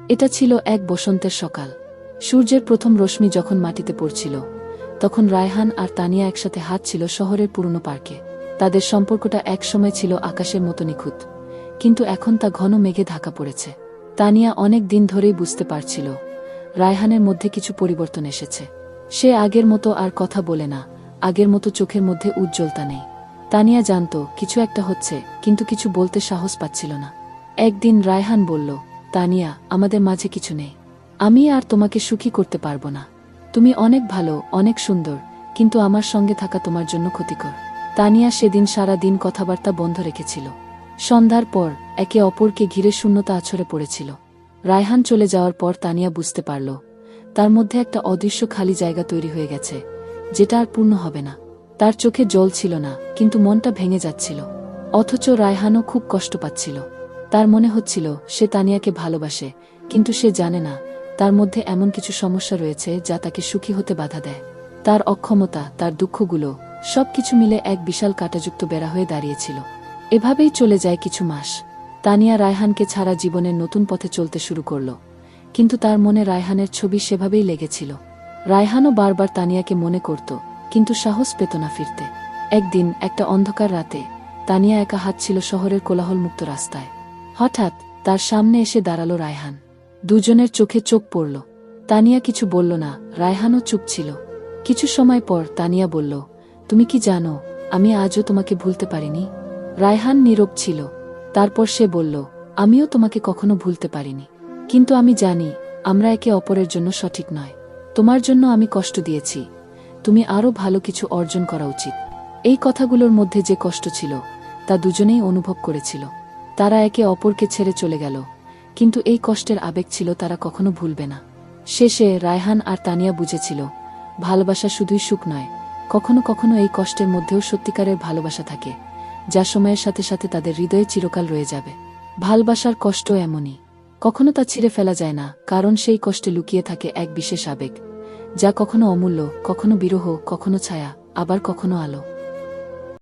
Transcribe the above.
এটা ছিল এক বসন্তের সকাল। সূর্যের প্রথম রশ্মি যখন মাটিতে পড়ছিল, তখন রায়হান আর তানিয়া একসাথে হাঁটছিল শহরের পুরনো পার্কে। তাদের সম্পর্কটা একসময় ছিল আকাশের মতো নিখুঁত, কিন্তু এখন তা ঘন মেঘে ঢাকা পড়েছে। তানিয়া অনেক দিন ধরেই বুঝতে পারছিল রায়হানের মধ্যে কিছু পরিবর্তন এসেছে। সে আগের মতো আর কথা বলে না, আগের মতো চোখের মধ্যে উজ্জ্বলতা নেই। তানিয়া জানত কিছু একটা হচ্ছে, কিন্তু কিছু বলতে সাহস পাচ্ছিল না। একদিন রায়হান বলল, তানিয়া, আমাদের মাঝে কিছু নেই। আমি আর তোমাকে সুখী করতে পারবো না। তুমি অনেক ভালো, অনেক সুন্দর, কিন্তু আমার সঙ্গে থাকা তোমার জন্য ক্ষতিকর। তানিয়া সেদিন সারা দিন কথাবার্তা বন্ধ রেখেছিল। সন্ধ্যার পর একে অপরকে ঘিরে শূন্যতা আছড়ে পড়েছিল। রায়হান চলে যাওয়ার পর তানিয়া বুঝতে পারল তার মধ্যে একটা অদৃশ্য খালি জায়গা তৈরি হয়ে গেছে, যেটা আর পূর্ণ হবে না। তার চোখে জল ছিল না, কিন্তু মনটা ভেঙে যাচ্ছিল। অথচ রায়হানও খুব কষ্ট পাচ্ছিল। তার মনে হচ্ছিল সে তানিয়াকে ভালোবাসে, কিন্তু সে জানে না তার মধ্যে এমন কিছু সমস্যা রয়েছে যা তাকে সুখী হতে বাধা দেয়। তার অক্ষমতা, তার দুঃখগুলো, সবকিছু মিলে এক বিশাল কাঁটাযুক্ত বেড়া হয়ে দাঁড়িয়েছিল। এভাবেই চলে যায় কিছু মাস। তানিয়া রায়হানকে ছাড়া জীবনের নতুন পথে চলতে শুরু করল, কিন্তু তার মনে রায়হানের ছবি সেভাবেই লেগেছিল। রায়হানও বারবার তানিয়াকে মনে করত, কিন্তু সাহস পেত না ফিরতে। একদিন একটা অন্ধকার রাতে তানিয়া একা হাঁটছিল শহরের কোলাহলমুক্ত রাস্তায়। হঠাৎ তার সামনে এসে দাঁড়ালো রায়হান। দুজনের চোখে চোখ পড়ল। তানিয়া কিছু বলল না, রায়হানও চুপ ছিল। কিছু সময় পর তানিয়া বলল, তুমি কি জানো, আমি আজও তোমাকে ভুলতে পারিনি। রায়হান নীরব ছিল। তারপর সে বলল, আমিও তোমাকে কখনো ভুলতে পারিনি, কিন্তু আমি জানি আমরা একে অপরের জন্য সঠিক নয়। তোমার জন্য আমি কষ্ট দিয়েছি, তুমি আরও ভালো কিছু অর্জন করা উচিত। এই কথাগুলোর মধ্যে যে কষ্ট ছিল তা দুজনেই অনুভব করেছিল। তারা একে অপরকে ছেড়ে চলে গেল, কিন্তু এই কষ্টের আবেগ ছিল তারা কখনো ভুলবে না। শেষে রায়হান আর তানিয়া বুঝেছিল ভালোবাসা শুধুই সুখ নয়, কখনো কখনো এই কষ্টের মধ্যেও সত্যিকারের ভালোবাসা থাকে, যা সময়ের সাথে সাথে তাদের হৃদয়ে চিরকাল রয়ে যাবে। ভালোবাসার কষ্ট এমনই, কখনো তা ছিঁড়ে ফেলা যায় না, কারণ সেই কষ্টে লুকিয়ে থাকে এক বিশেষ আবেগ, যা কখনো অমূল্য, কখনো বিরহ, কখনো ছায়া, আবার কখনো আলো।